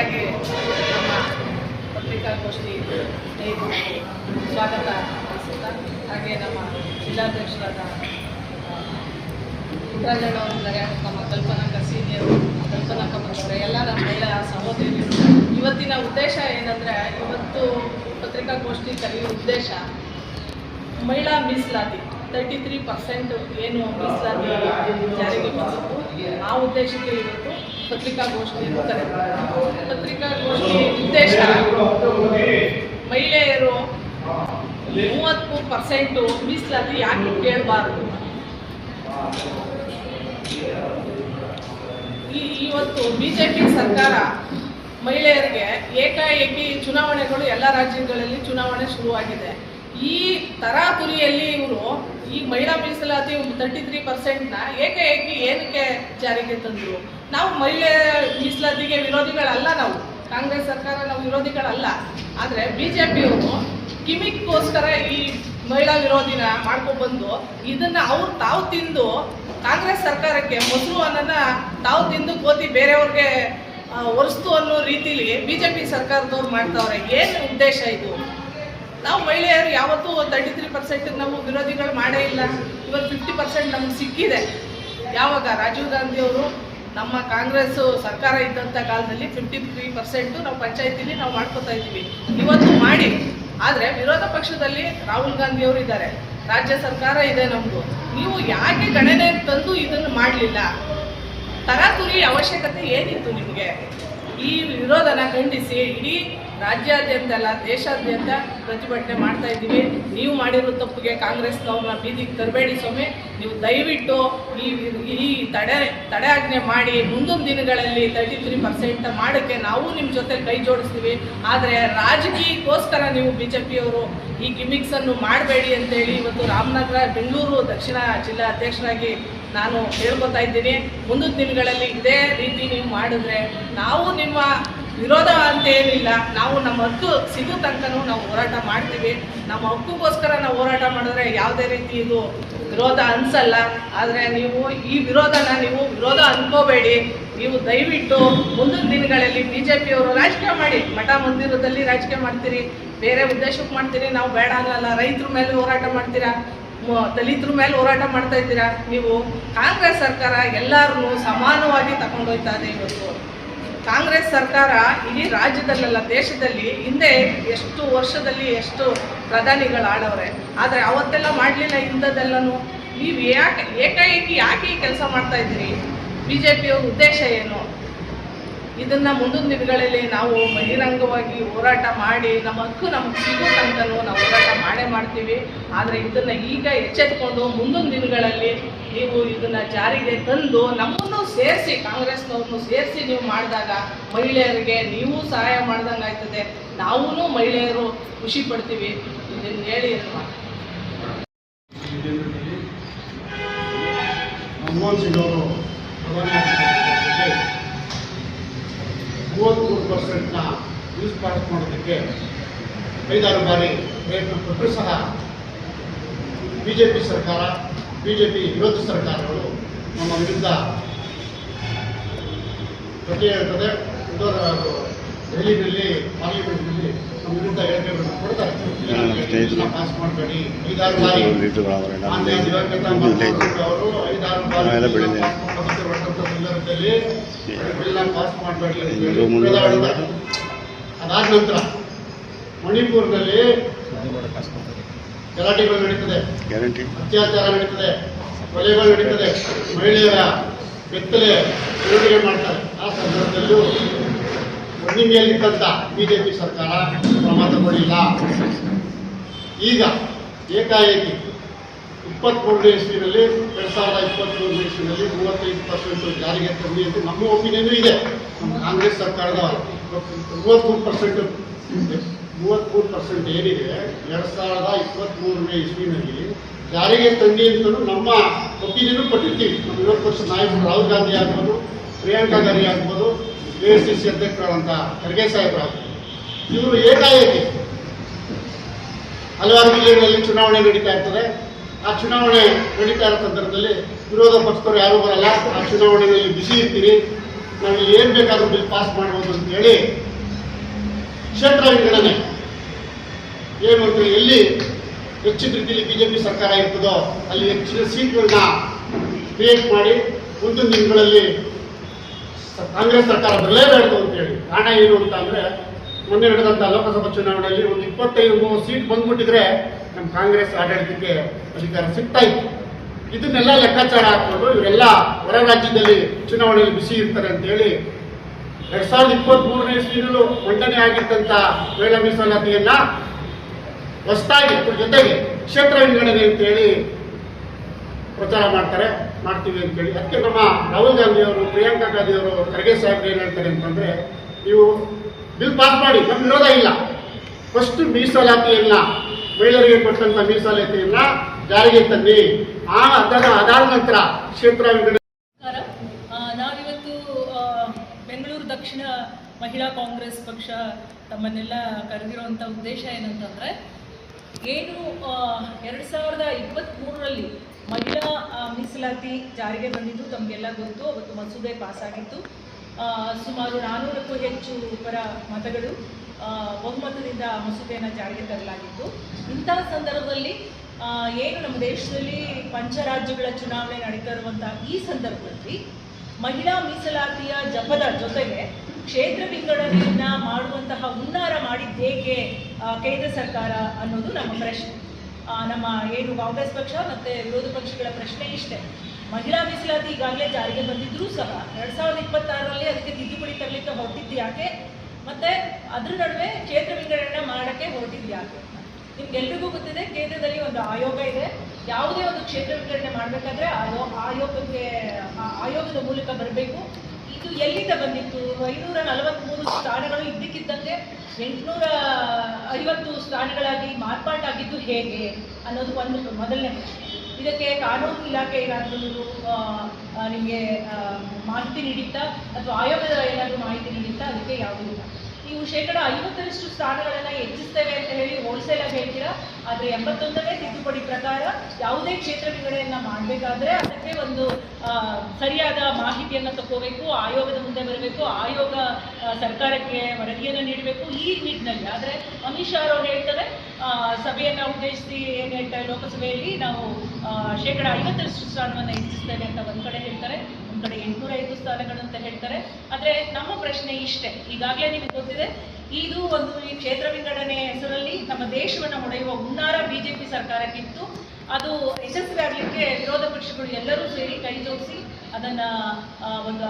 ಮೊದಲನೇದಾಗಿ ನಮ್ಮ ಪತ್ರಿಕಾಗೋಷ್ಠಿ ಸ್ನೇಹಿತರಿಗೆ ಸ್ವಾಗತ ಬಯಸುತ್ತಾ, ಹಾಗೆ ನಮ್ಮ ಜಿಲ್ಲಾಧ್ಯಕ್ಷರಾದ ಪುಟ್ಟರಾಜಣ್ಣವರಿದ್ದಾರೆ, ನಮ್ಮ ಕಲ್ಪನಾಕ ಸೀನಿಯರ್, ಕಲ್ಪನಾಕ ಬಂದವರೆ, ಎಲ್ಲ ನಮ್ಮ ಮಹಿಳಾ ಸಹೋದರಿಯರು. ಇವತ್ತಿನ ಉದ್ದೇಶ ಏನಂದರೆ, ಇವತ್ತು ಪತ್ರಿಕಾಗೋಷ್ಠಿ ಕರೆಯುವ ಉದ್ದೇಶ ಮಹಿಳಾ ಮೀಸಲಾತಿ 33% ಏನು ಮೀಸಲಾತಿ ಜಾರಿಗೆ ಬಂದಿತ್ತು, ಆ ಉದ್ದೇಶಕ್ಕೆ ಇವತ್ತು ಪತ್ರಿಕಾಗೋಷ್ಠಿಯನ್ನು ಕರೆದಿದ್ದಾರೆ. ಪತ್ರಿಕಾಗೋಷ್ಠಿ ಉದ್ದೇಶ ಮಹಿಳೆಯರು 33% ಮೀಸಲಾತಿ ಯಾಕೆ ಕೇಳಬಾರ್ದು. ಇವತ್ತು ಬಿಜೆಪಿ ಸರ್ಕಾರ ಮಹಿಳೆಯರಿಗೆ ಏಕಾಏಕಿ ಚುನಾವಣೆಗಳು ಎಲ್ಲ ರಾಜ್ಯಗಳಲ್ಲಿ ಚುನಾವಣೆ ಶುರುವಾಗಿದೆ. ಈ ತರಾತುರಿಯಲ್ಲಿ ಇವರು ಈ ಮಹಿಳಾ ಮೀಸಲಾತಿ 33%ನ ಏಕಾಏಕಿ ಏನಕ್ಕೆ ಜಾರಿಗೆ ತಂದರು? ನಾವು ಮಹಿಳೆಯರ ಮೀಸಲಾತಿಗೆ ವಿರೋಧಿಗಳಲ್ಲ, ನಾವು ಕಾಂಗ್ರೆಸ್ ಸರ್ಕಾರ ನಾವು ವಿರೋಧಿಗಳಲ್ಲ. ಆದರೆ ಬಿಜೆಪಿಯವರು ಕಿಮಿಕ್ಗೋಸ್ಕರ ಈ ಮಹಿಳಾ ವಿರೋಧಿನ ಮಾಡ್ಕೊಬಂದು ಇದನ್ನು ತಾವು ತಿಂದು ಕಾಂಗ್ರೆಸ್ ಸರ್ಕಾರಕ್ಕೆ ಮೊಸರು ಅನ್ನೋನ್ನ ತಾವು ತಿಂದು ಕೋತಿ ಬೇರೆಯವ್ರಿಗೆ ಒರೆಸ್ತು ಅನ್ನೋ ರೀತಿಲಿ ಬಿಜೆಪಿ ಸರ್ಕಾರದವ್ರು ಮಾಡ್ತಾವ್ರೆ. ಏನು ಉದ್ದೇಶ ಇದು? ನಾವು ಮಹಿಳೆಯರು ಯಾವತ್ತೂ 33% ನಾವು ವಿರೋಧಿಗಳು ಮಾಡೇ ಇಲ್ಲ. ಇವತ್ತು 50% ನಮ್ಗೆ ಸಿಕ್ಕಿದೆ. ಯಾವಾಗ ರಾಜೀವ್ ಗಾಂಧಿ ಅವರು ನಮ್ಮ ಕಾಂಗ್ರೆಸ್ ಸರ್ಕಾರ ಇದ್ದಂಥ ಕಾಲದಲ್ಲಿ 53% ನಾವು ಪಂಚಾಯತಿಲಿ ನಾವು ಮಾಡ್ಕೋತಾ ಇದ್ದೀವಿ, ಇವತ್ತು ಮಾಡಿ. ಆದರೆ ವಿರೋಧ ಪಕ್ಷದಲ್ಲಿ ರಾಹುಲ್ ಗಾಂಧಿ ಅವರು ಇದ್ದಾರೆ, ರಾಜ್ಯ ಸರ್ಕಾರ ಇದೆ ನಮ್ಮದು. ನೀವು ಯಾಕೆ ಗಣನೆ ತಂದು ಇದನ್ನು ಮಾಡಲಿಲ್ಲ? ತರಾತುರಿ ಅವಶ್ಯಕತೆ ಏನಿತ್ತು ನಿಮಗೆ? ಈ ವಿರೋಧನ ಖಂಡಿಸಿ ಇಡೀ ರಾಜ್ಯಾದ್ಯಂತ ಅಲ್ಲ, ದೇಶಾದ್ಯಂತ ಪ್ರತಿಭಟನೆ ಮಾಡ್ತಾ ಇದ್ದೀವಿ. ನೀವು ಮಾಡಿರೋ ತಪ್ಪಿಗೆ ಕಾಂಗ್ರೆಸ್ನವ್ರನ್ನ ಬೀದಿಗೆ ತರಬೇಡಿ ಸ್ವಾಮಿ. ನೀವು ದಯವಿಟ್ಟು ಈ ತಡೆಯಾಜ್ಞೆ ಮಾಡಿ ಮುಂದಿನ ದಿನಗಳಲ್ಲಿ 33% ಮಾಡೋಕ್ಕೆ ನಾವು ನಿಮ್ಮ ಜೊತೆ ಕೈ ಜೋಡಿಸ್ತೀವಿ. ಆದರೆ ರಾಜಕೀಯಕ್ಕೋಸ್ಕರ ನೀವು ಬಿಜೆಪಿಯವರು ಈ ಗಿಮಿಕ್ಸನ್ನು ಮಾಡಬೇಡಿ ಅಂತೇಳಿ ಇವತ್ತು ರಾಮನಗರ ಬೆಂಗಳೂರು ದಕ್ಷಿಣ ಜಿಲ್ಲಾ ಅಧ್ಯಕ್ಷರಾಗಿ ನಾನು ಹೇಳ್ಕೊತಾ ಇದ್ದೀನಿ. ಮುಂದಿನ ದಿನಗಳಲ್ಲಿ ಇದೇ ರೀತಿ ನೀವು ಮಾಡಿದ್ರೆ ನಾವು ನಿಮ್ಮ ವಿರೋಧ ಅಂತ ಏನಿಲ್ಲ, ನಾವು ನಮ್ಮ ಹಕ್ಕು ಸಿಗೋ ತನಕನೂ ನಾವು ಹೋರಾಟ ಮಾಡ್ತೀವಿ. ನಮ್ಮ ಹಕ್ಕುಗೋಸ್ಕರ ನಾವು ಹೋರಾಟ ಮಾಡಿದ್ರೆ ಯಾವುದೇ ರೀತಿ ಇದು ವಿರೋಧ ಅನಿಸಲ್ಲ. ಆದರೆ ನೀವು ಈ ವಿರೋಧನ ನೀವು ವಿರೋಧ ಅನ್ಕೋಬೇಡಿ. ನೀವು ದಯವಿಟ್ಟು ಮುಂದಿನ ದಿನಗಳಲ್ಲಿ ಬಿಜೆಪಿಯವರು ರಾಜಕೀಯ ಮಾಡಿ, ಮಠ ಮಂದಿರದಲ್ಲಿ ರಾಜಕೀಯ ಮಾಡ್ತೀರಿ, ಬೇರೆ ಉದ್ದೇಶಕ್ಕೆ ಮಾಡ್ತೀರಿ, ನಾವು ಬೇಡ ಅನ್ನಲ್ಲ. ರೈತರ ಮೇಲೆ ಹೋರಾಟ ಮಾಡ್ತೀರಾ, ದಲಿತರ ಮೇಲೆ ಹೋರಾಟ ಮಾಡ್ತಾ ಇದ್ದೀರಾ. ನೀವು ಕಾಂಗ್ರೆಸ್ ಸರ್ಕಾರ ಎಲ್ಲರನ್ನೂ ಸಮಾನವಾಗಿ ತಗೊಂಡೋಗ್ತಾ ಇದೆ. ಇವತ್ತು ಕಾಂಗ್ರೆಸ್ ಸರ್ಕಾರ ಇಡೀ ರಾಜ್ಯದಲ್ಲೆಲ್ಲ ದೇಶದಲ್ಲಿ ಹಿಂದೆ ಎಷ್ಟು ವರ್ಷದಲ್ಲಿ ಎಷ್ಟು ಪ್ರಧಾನಿಗಳು ಆಡವ್ರೆ, ಆದರೆ ಅವತ್ತೆಲ್ಲ ಮಾಡಲಿಲ್ಲ. ಇಂಥದ್ದೆಲ್ಲನೂ ನೀವು ಏಕಾಏಕಿ ಯಾಕೆ ಈ ಕೆಲಸ ಮಾಡ್ತಾ ಇದ್ದೀರಿ? ಬಿಜೆಪಿಯವ್ರ ಉದ್ದೇಶ ಏನು? ಇದನ್ನು ಮುಂದಿನ ದಿನಗಳಲ್ಲಿ ನಾವು ಬಹಿರಂಗವಾಗಿ ಹೋರಾಟ ಮಾಡಿ ನಮ್ಮ ಹಕ್ಕು ನಮ್ಗೆ ಸಿಗೋ ತನಕನೂ ನಾವು ಹೋರಾಟ ಮಾಡೇ ಮಾಡ್ತೀವಿ. ಆದರೆ ಇದನ್ನು ಈಗ ಎಚ್ಚೆತ್ಕೊಂಡು ಮುಂದಿನ ದಿನಗಳಲ್ಲಿ ನೀವು ಇದನ್ನು ಜಾರಿಗೆ ತಂದು ನಮ್ಮನ್ನು ಸೇರಿಸಿ, ಕಾಂಗ್ರೆಸ್ನವ್ರನ್ನು ಸೇರಿಸಿ ನೀವು ಮಾಡಿದಾಗ ಮಹಿಳೆಯರಿಗೆ ನೀವು ಸಹಾಯ ಮಾಡ್ದಂಗೆ ಆಯ್ತದೆ, ನಾವೂ ಮಹಿಳೆಯರು ಖುಷಿ ಪಡ್ತೀವಿ. ಇದನ್ನು ಹೇಳಿ ಮನಮೋಹನ್ ಸಿಂಗ್ ಅವರು 33%ನ ಯೂಸ್ ಪಾಸ್ ಮಾಡೋದಕ್ಕೆ 5-6 ಬಾರಿ ಪ್ರಯತ್ನ ಪಟ್ಟರೂ ಸಹ ಬಿಜೆಪಿ ಸರ್ಕಾರ, ಬಿಜೆಪಿ ವಿರೋಧ ಸರ್ಕಾರಗಳು ನಮ್ಮ ವಿರುದ್ಧ ಪ್ರತಿ ಹೇಳ್ತದೆ. ದೆಹಲಿಯಲ್ಲಿ ಪಾರ್ಲಿಮೆಂಟ್ನಲ್ಲಿ ನಮ್ಮ ವಿರುದ್ಧ ಹೇಳಿಕೆಗಳನ್ನು ಕೊಡ್ತಾರೆ. ಪಾಸ್ ಮಾಡಬೇಡಿ, 5-6 ಬಾರಿ ಮಾನ್ಯ ದಿವಂಗತ ಅವರು 5-6 ಬಾರಿ ಸಂದರ್ಭದಲ್ಲಿ ಬಿಲ್ನ ಪಾಸ್ ಮಾಡಬೇಡಿ. ಅದಾದ ನಂತರ ಮಣಿಪುರದಲ್ಲಿ ಗಲಾಟೆಗಳು ನಡೀತದೆ, ಅತ್ಯಾಚಾರ ನಡೀತದೆ, ಕೊಲೆಗಳು ನಡೀತದೆ, ಮಹಿಳೆಯರ ಬೆತ್ತಲೆ ವಿರೋಧಿಗೆ ಮಾಡ್ತಾರೆ. ಆ ಸಂದರ್ಭದಲ್ಲೂ ಒಣ್ಣಿಮೆಯಲ್ಲಿದ್ದಂಥ ಬಿಜೆಪಿ ಸರ್ಕಾರ ಕ್ರಮ ತಗೊಳ್ಳಿಲ್ಲ. ಈಗ ಏಕಾಏಕಿ 23ನೇ ಇಸ್ವಿನಲ್ಲಿ 2023ನೇ ಇಸ್ವಿನಲ್ಲಿ 35% ಜಾರಿಗೆ ತಂದಿ ಅಂತ ನಮ್ಮ ಒಪಿನಿಯನ್ ಇದೆ. ನಮ್ಮ ಕಾಂಗ್ರೆಸ್ ಸರ್ಕಾರದ 33% ಏನಿದೆ 2023ನೇ ಇಸ್ವಿನಲ್ಲಿ ಜಾರಿಗೆ ತಂದಿ ಅಂತಲೂ ನಮ್ಮ ಒಪಿನಿಯನ್ ಕೊಟ್ಟಿರ್ತೀವಿ. ನಮ್ಮ ವಿರೋಧ ಪಕ್ಷದ ನಾಯಕರು ರಾಹುಲ್ ಗಾಂಧಿ ಆಗ್ಬೋದು, ಪ್ರಿಯಾಂಕಾ ಗಾಂಧಿ ಆಗ್ಬೋದು, AICC ಅಧ್ಯಕ್ಷರಾದಂಥ ಖರ್ಗೆ ಸಾಹೇಬರಾಗ್ಬೋದು, ಇವರು ಏಕಾಏಕಿ ಹಲವಾರು ಜಿಲ್ಲೆಗಳಲ್ಲಿ ಚುನಾವಣೆ ನಡೀತಾ ಇರ್ತದೆ. ಆ ಚುನಾವಣೆ ನಡೀತಾ ಇರೋ ಸಂದರ್ಭದಲ್ಲಿ ವಿರೋಧ ಪಕ್ಷದವರು ಯಾರೂ ಬರಲ್ಲ. ಆ ಚುನಾವಣೆಯಲ್ಲಿ ಬಿಸಿ ಇರ್ತೀರಿ, ನಾವು ಏನು ಬೇಕಾದರೂ ಬಿಲ್ ಪಾಸ್ ಮಾಡ್ಬೋದು ಅಂತ ಅಂತೇಳಿ ಕ್ಷೇತ್ರ ವಿಂಗಡಣೆ ಏನು ಅಂತ ಎಲ್ಲಿ ಹೆಚ್ಚಿನ ರೀತಿಯಲ್ಲಿ ಬಿಜೆಪಿ ಸರ್ಕಾರ ಇರ್ತದೋ ಅಲ್ಲಿ ಹೆಚ್ಚಿನ ಸೀಟ್ಗಳನ್ನ ಕ್ರಿಯೇಟ್ ಮಾಡಿ ಮುಂದಿನ ದಿನಗಳಲ್ಲಿ ಕಾಂಗ್ರೆಸ್ ಸರ್ಕಾರ ಬರಲೇಬಾರದು ಅಂತೇಳಿ. ಕಾರಣ ಏನು ಅಂತ ಅಂದ್ರೆ ಮೊನ್ನೆ ನಡೆದಂಥ ಲೋಕಸಭಾ ಚುನಾವಣೆಯಲ್ಲಿ ಒಂದು 25-30 ಸೀಟ್ ಬಂದ್ಬಿಟ್ಟಿದ್ರೆ ನಮ್ಮ ಕಾಂಗ್ರೆಸ್ ಆಡಳಿತಕ್ಕೆ ಅಧಿಕಾರ ಸಿಗ್ತಾ ಇತ್ತು. ಇದನ್ನೆಲ್ಲ ಲೆಕ್ಕಾಚಾರ ಹಾಕೊಂಡು ಇವರೆಲ್ಲ ಹೊರ ರಾಜ್ಯದಲ್ಲಿ ಚುನಾವಣೆಯಲ್ಲಿ ಬಿಸಿ ಇರ್ತಾರೆ ಅಂತೇಳಿ 2023ನೇ ಇಸ್ವಿನಲ್ಲೂ ಮಂಡನೆ ಆಗಿರ್ತಂಥ ಮಹಿಳಾ ಮೀಸಲಾತಿಯನ್ನ ಹೊಸದಾಗಿ ಇದ್ರ ಜೊತೆಗೆ ಕ್ಷೇತ್ರ ವಿಂಗಡಣೆ ಅಂತೇಳಿ ಪ್ರಚಾರ ಮಾಡ್ತೀವಿ ಅಂತೇಳಿ. ಅದಕ್ಕೆ ನಮ್ಮ ರಾಹುಲ್ ಗಾಂಧಿ ಅವರು, ಪ್ರಿಯಾಂಕಾ ಗಾಂಧಿ ಅವರು, ಖರ್ಗೆ ಸಾಹೇಬ್ರು ಏನು ಹೇಳ್ತಾರೆ ಅಂತಂದ್ರೆ, ನೀವು ಬಿಲ್ ಪಾಸ್ ಮಾಡಿ, ನಮ್ಮ ವಿರೋಧ ಇಲ್ಲ, ಫಸ್ಟ್ ಮೀಸಲಾತಿಯನ್ನ ಮಹಿಳೆಯರಿಗೆ ಕೊಟ್ಟಂತ ಮೀಸಲಾತಿಯನ್ನ ಜಾರಿಗೆ ತನ್ನಿ, ಅದಾದ ನಂತರ ಕ್ಷೇತ್ರ ವಿಂಗಡಣೆ. ನಾವಿವತ್ತು ಬೆಂಗಳೂರು ದಕ್ಷಿಣ ಮಹಿಳಾ ಕಾಂಗ್ರೆಸ್ ಪಕ್ಷ ತಮ್ಮನ್ನೆಲ್ಲ ಕರೆದಿರುವಂಥ ಉದ್ದೇಶ ಏನಂತಂದರೆ, ಏನು 2023ರಲ್ಲಿ ಮಹಿಳಾ ಮೀಸಲಾತಿ ಜಾರಿಗೆ ಬಂದಿದ್ದು ತಮಗೆಲ್ಲ ಗೊತ್ತು. ಅವತ್ತು ಮಸೂದೆ ಪಾಸಾಗಿತ್ತು. ಸುಮಾರು 400ಕ್ಕೂ ಹೆಚ್ಚು ಪರ ಮತಗಳು ಬಹುಮತದಿಂದ ಮಸೂದೆಯನ್ನು ಜಾರಿಗೆ ತರಲಾಗಿತ್ತು. ಇಂತಹ ಸಂದರ್ಭದಲ್ಲಿ ಏನು ನಮ್ಮ ದೇಶದಲ್ಲಿ ಪಂಚರಾಜ್ಯಗಳ ಚುನಾವಣೆ ನಡೀತಾ ಇರುವಂಥ ಈ ಸಂದರ್ಭದಲ್ಲಿ ಮಹಿಳಾ ಮೀಸಲಾತಿಯ ಜಪದ ಜೊತೆಗೆ ಕ್ಷೇತ್ರ ವಿಂಗಡಣೆಯನ್ನು ಮಾಡುವಂತಹ ಹುನ್ನಾರ ಮಾಡಿದ್ದೇಕೆ ಕೇಂದ್ರ ಸರ್ಕಾರ ಅನ್ನೋದು ನಮ್ಮ ಪ್ರಶ್ನೆ. ನಮ್ಮ ಏನು ಕಾಂಗ್ರೆಸ್ ಪಕ್ಷ ಮತ್ತು ವಿರೋಧ ಪಕ್ಷಗಳ ಪ್ರಶ್ನೆ ಇಷ್ಟೇ. ಮಹಿಳಾ ಮೀಸಲಾತಿ ಈಗಾಗಲೇ ಜಾರಿಗೆ ಬಂದಿದ್ರೂ ಸಹ 2026ರಲ್ಲಿ ಅದಕ್ಕೆ ತಿದ್ದುಪಡಿ ತರಲಿಕ್ಕೆ ಹೊರಟಿದ್ದು ಯಾಕೆ, ಮತ್ತು ಅದ್ರ ನಡುವೆ ಕ್ಷೇತ್ರ ವಿಂಗಡಣೆ ಮಾಡೋಕ್ಕೆ ಹೊರಟಿದ್ದು ಯಾಕೆ? ನಿಮ್ಗೆಲ್ರಿಗೂ ಗೊತ್ತಿದೆ, ಕೇಂದ್ರದಲ್ಲಿ ಒಂದು ಆಯೋಗ ಇದೆ. ಯಾವುದೇ ಒಂದು ಕ್ಷೇತ್ರ ವಿಂಗಡಣೆ ಮಾಡಬೇಕಾದ್ರೆ ಆಯೋಗದ ಮೂಲಕ ಬರಬೇಕು. ಇದು ಎಲ್ಲಿಂದ ಬಂದಿತ್ತು? 543 ಸ್ಥಾನಗಳು ಇದ್ದಕ್ಕಿದ್ದಂತೆ 850 ಸ್ಥಾನಗಳಾಗಿ ಮಾರ್ಪಾಟಾಗಿದ್ದು ಹೇಗೆ ಅನ್ನೋದು ಒಂದು ಮೊದಲನೇ ಪ್ರಶ್ನೆ. ಇದಕ್ಕೆ ಕಾನೂನು ಇಲಾಖೆ ಏನಾದರೂ ನಿಮಗೆ ಮಾಹಿತಿ ನೀಡಿತ್ತಾ, ಅಥವಾ ಆಯೋಗದ ಏನಾದರೂ ಮಾಹಿತಿ ನೀಡಿತ್ತಾ? ಅದಕ್ಕೆ ಯಾವುದೂ ಇಲ್ಲ. ನೀವು 50% ಸ್ಥಾನಗಳನ್ನು ಹೆಚ್ಚಿಸ್ತೇವೆ ಅಂತ ಹೇಳಿ ಹೋಲ್ಸೇಲ್ ಆಗಿ ಹೇಳ್ತೀರಾ, ಆದರೆ 81ನೇ ತಿದ್ದುಪಡಿ ಪ್ರಕಾರ ಯಾವುದೇ ಕ್ಷೇತ್ರ ವಿಂಗಡಣೆಯನ್ನು ಮಾಡಬೇಕಾದ್ರೆ ಅದಕ್ಕೆ ಒಂದು ಸರಿಯಾದ ಮಾಹಿತಿಯನ್ನು ತಗೋಬೇಕು, ಆಯೋಗದ ಮುಂದೆ ಬರಬೇಕು, ಆಯೋಗ ಸರ್ಕಾರಕ್ಕೆ ವರದಿಯನ್ನು ನೀಡಬೇಕು. ಈ ನಿಟ್ಟಿನಲ್ಲಿ ಆದರೆ ಅಮಿತ್ ಶಾ ಅವರು ಹೇಳ್ತಾರೆ, ಸಭೆಯನ್ನು ಉದ್ದೇಶಿಸಿ ಏನು ಹೇಳ್ತಾರೆ ಲೋಕಸಭೆಯಲ್ಲಿ, ನಾವು 50% ಸ್ಥಾನವನ್ನು ಹೆಚ್ಚಿಸ್ತೇವೆ ಅಂತ ಒಂದು ಕಡೆ ಹೇಳ್ತಾರೆ, ಒಂದು ಕಡೆ 805 ಸ್ಥಾನಗಳು ಅಂತ ಹೇಳ್ತಾರೆ. ಆದರೆ ನಮ್ಮ ಪ್ರಶ್ನೆ ಇಷ್ಟೇ, ಈಗಾಗಲೇ ನಿಮಗೆ ಗೊತ್ತಿದೆ, ಇದು ಒಂದು ಈ ಕ್ಷೇತ್ರ ವಿಂಗಡಣೆ ಹೆಸರಲ್ಲಿ ನಮ್ಮ ದೇಶವನ್ನು ಹೊಡೆಯುವ ಹುನ್ನಾರ ಬಿಜೆಪಿ ಸರ್ಕಾರಕ್ಕಿತ್ತು. ಅದು ಯಶಸ್ವಿ ಆಗಲಿಕ್ಕೆ ವಿರೋಧ ಪಕ್ಷಗಳು ಎಲ್ಲರೂ ಸೇರಿ ಕೈ ಜೋಡಿಸಿ ಅದನ್ನು ಒಂದು